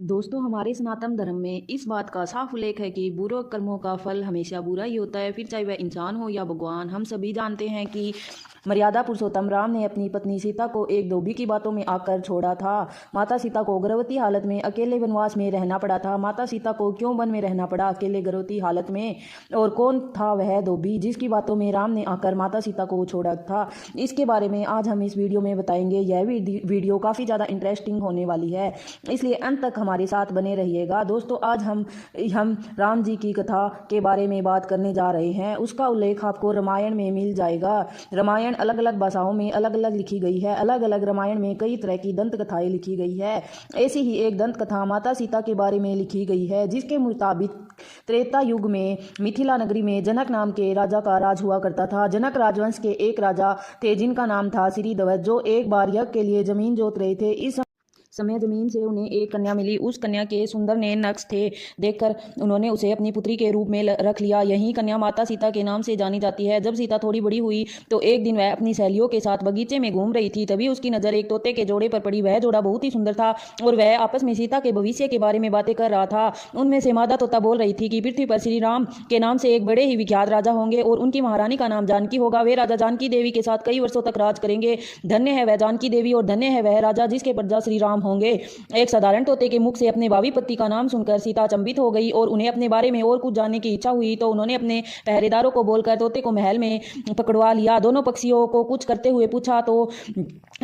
दोस्तों, हमारे सनातन धर्म में इस बात का साफ उल्लेख है कि बुरे कर्मों का फल हमेशा बुरा ही होता है, फिर चाहे वह इंसान हो या भगवान। हम सभी जानते हैं कि मर्यादा पुरुषोत्तम राम ने अपनी पत्नी सीता को एक धोबी की बातों में आकर छोड़ा था। माता सीता को गर्भवती हालत में अकेले वनवास में रहना पड़ा था। माता सीता को क्यों वन में रहना पड़ा अकेले गर्भवती हालत में, और कौन था वह धोबी जिसकी बातों में राम ने आकर माता सीता को छोड़ा था? इसके बारे में आज हम इस वीडियो में बताएंगे। यह वीडियो काफ़ी ज़्यादा इंटरेस्टिंग होने वाली है, इसलिए अंत तक हमारे साथ बने रहिएगा। दोस्तों, आज हम राम जी की कथा के बारे में बात करने जा रहे हैं। उसका उल्लेख आपको रामायण में मिल जाएगा। रामायण अलग अलग भाषाओं में अलग अलग लिखी गई है। अलग अलग रामायण में कई तरह की दंत कथाएं लिखी गई है। ऐसी ही एक दंत कथा माता सीता के बारे में लिखी गई है, जिसके मुताबिक त्रेता युग में मिथिला नगरी में जनक नाम के राजा का राज हुआ करता था। जनक राजवंश के एक राजा थे जिनका नाम था श्री ध्वज, जो एक बार यज्ञ के लिए जमीन जोत रहे थे। इस समय जमीन से उन्हें एक कन्या मिली। उस कन्या के सुंदर नयन नक्श थे। देखकर उन्होंने उसे अपनी पुत्री के रूप में रख लिया। यही कन्या माता सीता के नाम से जानी जाती है। जब सीता थोड़ी बड़ी हुई तो एक दिन वह अपनी सहेलियों के साथ बगीचे में घूम रही थी। तभी उसकी नज़र एक तोते के जोड़े पर पड़ी। वह जोड़ा बहुत ही सुंदर था और वह आपस में सीता के भविष्य के बारे में बातें कर रहा था। उनमें से मादा तोता बोल रही थी कि पृथ्वी पर श्री राम के नाम से एक बड़े ही विख्यात राजा होंगे और उनकी महारानी का नाम जानकी होगा। वे राजा जानकी देवी के साथ कई वर्षों तक राज करेंगे। धन्य है वह जानकी देवी और धन्य है वह राजा जिसके प्रजा श्री राम होंगे। एक साधारण तोते के मुख से अपने भावी पति का नाम सुनकर सीता अचंभित हो गई और उन्हें अपने बारे में और कुछ जानने की इच्छा हुई। तो उन्होंने अपने पहरेदारों को बोलकर तोते को महल में पकड़वा लिया। दोनों पक्षियों को कुछ करते हुए पूछा तो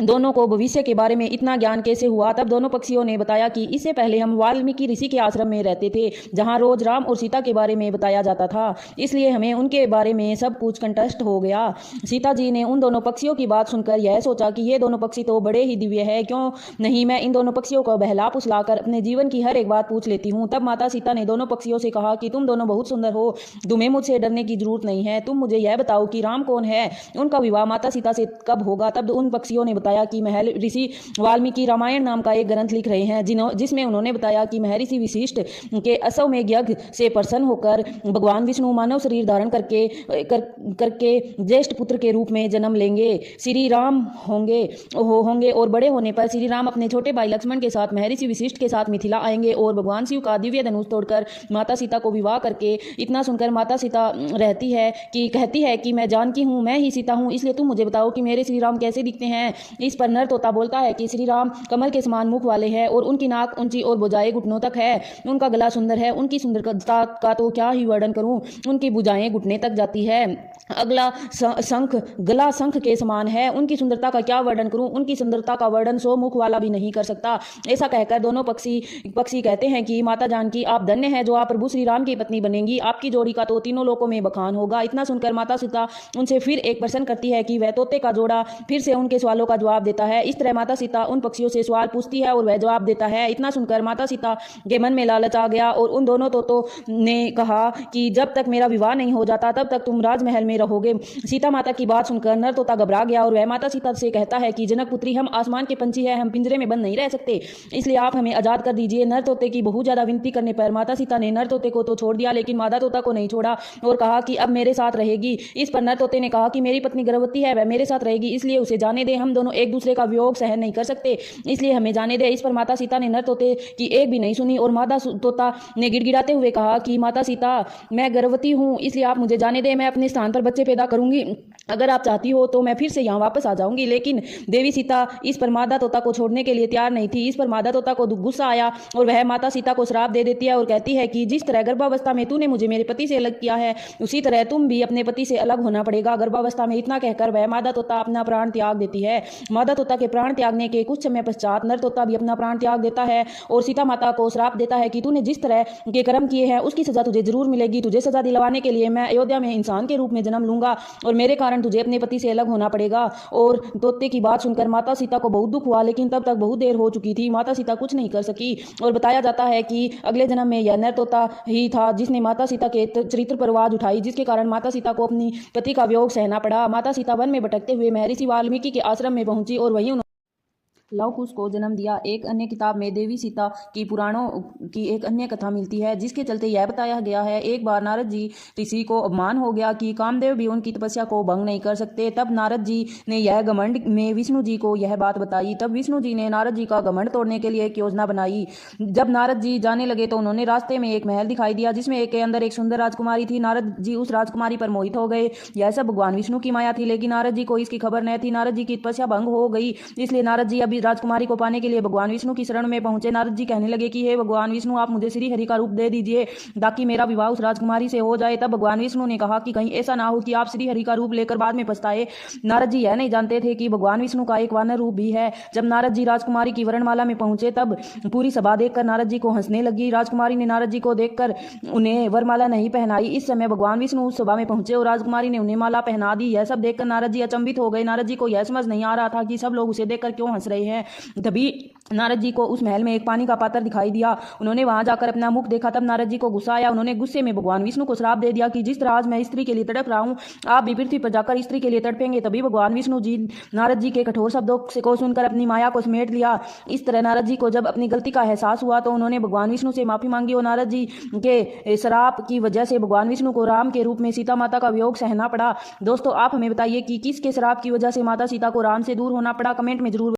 दोनों को भविष्य के बारे में इतना ज्ञान कैसे हुआ। तब दोनों पक्षियों ने बताया कि इससे पहले हम वाल्मीकि ऋषि के आश्रम में रहते थे, जहां रोज राम और सीता के बारे में बताया जाता था, इसलिए हमें उनके बारे में सब कुछ कंठस्थ हो गया। सीता जी ने उन दोनों पक्षियों की बात सुनकर यह सोचा कि ये दोनों पक्षी तो बड़े ही दिव्य है, क्यों नहीं मैं इन दोनों पक्षियों को बहला फुसलाकर अपने जीवन की हर एक बात पूछ लेती हूँ। तब माता सीता ने दोनों पक्षियों से कहा कि तुम दोनों बहुत सुंदर हो, तुम्हें मुझसे डरने की जरूरत नहीं है। तुम मुझे यह बताओ कि राम कौन है, उनका विवाह माता सीता से कब होगा। तब उन पक्षियों ने बताया कि महर्षि वाल्मीकि रामायण नाम का एक ग्रंथ लिख रहे हैं, जिसमें उन्होंने बताया कि महर्षि वशिष्ठ के अश्वमेध यज्ञ से प्रसन्न होकर भगवान विष्णु मानव शरीर धारण करके ज्येष्ठ पुत्र के रूप में जन्म लेंगे, श्री राम होंगे और बड़े होने पर श्री राम अपने छोटे भाई लक्ष्मण के साथ महर्षि वशिष्ठ के साथ मिथिला आएंगे और भगवान शिव का दिव्य धनुष तोड़कर माता सीता को विवाह करके। इतना सुनकर माता सीता कहती है कि मैं जानकी हूँ, मैं ही सीता हूँ, इसलिए तुम मुझे बताओ कि मेरे श्री राम कैसे दिखते हैं। इस पर नर तोता बोलता है कि श्री राम कमल के समान मुख वाले हैं और उनकी नाक ऊंची और भुजाएं घुटनों तक है। उनका गला सुंदर है, उनकी सुंदरता का तो क्या ही वर्णन करूं। उनकी भुजाएं घुटने तक जाती है। गला शंख के समान है। उनकी सुंदरता का क्या वर्णन करूं। उनकी सुंदरता का वर्णन 100 मुख वाला भी नहीं कर सकता। ऐसा कहकर दोनों पक्षी कहते हैं कि माता जानकी आप धन्य हैं जो आप प्रभु श्री राम की पत्नी बनेंगी। आपकी जोड़ी का तो तीनों लोकों में बखान होगा। इतना सुनकर माता सीता उनसे फिर एक प्रश्न करती है कि वह तोते का जोड़ा फिर से उनके सवालों का जवाब देता है। इस तरह माता सीता उन पक्षियों से सवाल पूछती है और वह जवाब देता है। इतना सुनकर माता सीता के मन में लालच आ गया और उन दोनों तोतों ने कहा कि जब तक मेरा विवाह नहीं हो जाता तब तक तुम राजमहल में रहोगे। सीता माता की बात सुनकर नर तोता घबरा गया और वह माता सीता से कहता है कि जनक पुत्री, हम आसमान के पंछी हैं, हम पिंजरे में बंद नहीं रह सकते, इसलिए आप हमें आजाद कर दीजिए। नर तोते की बहुत ज्यादा विनती करने पर माता सीता ने नर तोते को तो छोड़ दिया, लेकिन मादा तोता को नहीं छोड़ा और कहा कि अब मेरे साथ रहेगी। इस पर नर तोते ने कहा कि मेरी पत्नी गर्भवती है, वह मेरे साथ रहेगी, इसलिए उसे जाने दे। हम दोनों एक दूसरे का वियोग सहन नहीं कर सकते, इसलिए हमें जाने दे। इस पर माता सीता ने नर तोते की एक भी नहीं सुनी और मादा तोता ने गिड़गिड़ाते हुए कहा कि माता सीता, मैं गर्भवती हूँ, इसलिए आप मुझे जाने दे। मैं अपने स्थान पर बच्चे पैदा करूंगी। अगर आप चाहती हो तो मैं फिर से यहाँ वापस आ जाऊंगी। लेकिन देवी सीता इस पर मादा तोता को छोड़ने के लिए तैयार नहीं थी। इस पर मादा तोता को गुस्सा आया और वह माता सीता को श्राप दे देती है और कहती है कि जिस तरह गर्भावस्था में तूने मुझे मेरे पति से अलग किया है, उसी तरह तुम भी अपने पति से अलग होना पड़ेगा गर्भावस्था में। इतना कहकर वह मादा तोता अपना प्राण त्याग देती है। मादा तोता के प्राण त्यागने के कुछ समय पश्चात नर तोता भी अपना प्राण त्याग देता है और सीता माता को श्राप देता है कि तूने जिस तरह के कर्म किए हैं उसकी सजा तुझे जरूर मिलेगी। तुझे सजा दिलवाने के लिए मैं अयोध्या में इंसान के रूप में जन्म लूंगा और मेरे कारण तुझे अपने पति से अलग होना पड़ेगा। और तोते की बात सुनकर माता सीता को बहुत दुख हुआ, लेकिन तब तक बहुत देर हो चुकी थी। माता सीता कुछ नहीं कर सकी और बताया जाता है कि अगले जन्म में यह नर तोता ही था जिसने माता सीता के चरित्र पर आवाज उठाई, जिसके कारण माता सीता को अपनी पति का वियोग सहना पड़ा। माता सीता वन में भटकते हुए महर्षि वाल्मीकि के आश्रम में पहुंची और वहीं लव कुश को जन्म दिया। एक अन्य किताब में देवी सीता की पुराणों की एक अन्य कथा मिलती है, जिसके चलते यह बताया गया है एक बार नारद जी ऋषि को अपमान हो गया कि कामदेव भी उनकी तपस्या को भंग नहीं कर सकते। तब नारद जी ने यह घमंड में विष्णु जी को यह बात बताई। तब विष्णु जी ने नारद जी का घमंड तोड़ने के लिए एक योजना बनाई। जब नारद जी जाने लगे तो उन्होंने रास्ते में एक महल दिखाई दिया, जिसमें एक के अंदर एक सुंदर राजकुमारी थी। नारद जी उस राजकुमारी पर मोहित हो गए। यह सब भगवान विष्णु की माया थी, लेकिन नारद जी को इसकी खबर न थी। नारद जी की तपस्या भंग हो गई, इसलिए नारद जी अभी राजकुमारी को पाने के लिए भगवान विष्णु की शरण में पहुंचे। नारद जी कहने लगे कि हे भगवान विष्णु, आप मुझे श्री हरि का रूप दे दीजिए ताकि मेरा विवाह उस राजकुमारी से हो जाए। तब भगवान विष्णु ने कहा कि कहीं ऐसा ना हो कि आप श्री हरि का रूप लेकर बाद में पछताए। नारद जी यह नहीं जानते थे कि भगवान विष्णु का एक वानर रूप भी है। जब नारद जी राजकुमारी की वरणमाला में पहुंचे तब पूरी सभा देखकर नारद जी को हंसने लगी। राजकुमारी ने नारद जी को देखकर उन्हें वरमाला नहीं पहनाई। इस समय भगवान विष्णु उस सभा में पहुंचे और राजकुमारी ने उन्हें माला पहना दी। यह सब देखकर नारद जी अचंभित हो गए। नारद जी को यह समझ नहीं आ रहा था कि सब लोग उसे देखकर क्यों हंस रहे हैं। तभी नारद जी को उस महल में एक पानी का पात्र दिखाई दिया। उन्होंने वहां जाकर अपना मुख देखा। तब नारद जी को गुस्सा आया। उन्होंने गुस्से में भगवान विष्णु को श्राप दे दिया कि जिस तरह आज मैं स्त्री के लिए तड़प रहा हूं, आप भी पृथ्वी पर जाकर स्त्री के लिए तड़पेंगे। तभी भगवान विष्णु जी नारद जी के कठोर शब्दों को सुनकर अपनी माया को समेट लिया। इस तरह नारद जी को जब अपनी गलती का एहसास हुआ तो उन्होंने भगवान विष्णु से माफी मांगी और नारद जी के श्राप की वजह से भगवान विष्णु को राम के रूप में सीता माता का वियोग सहना पड़ा। दोस्तों, आप हमें बताइए कि किसके श्राप की वजह से माता सीता को राम से दूर होना पड़ा, कमेंट में जरूर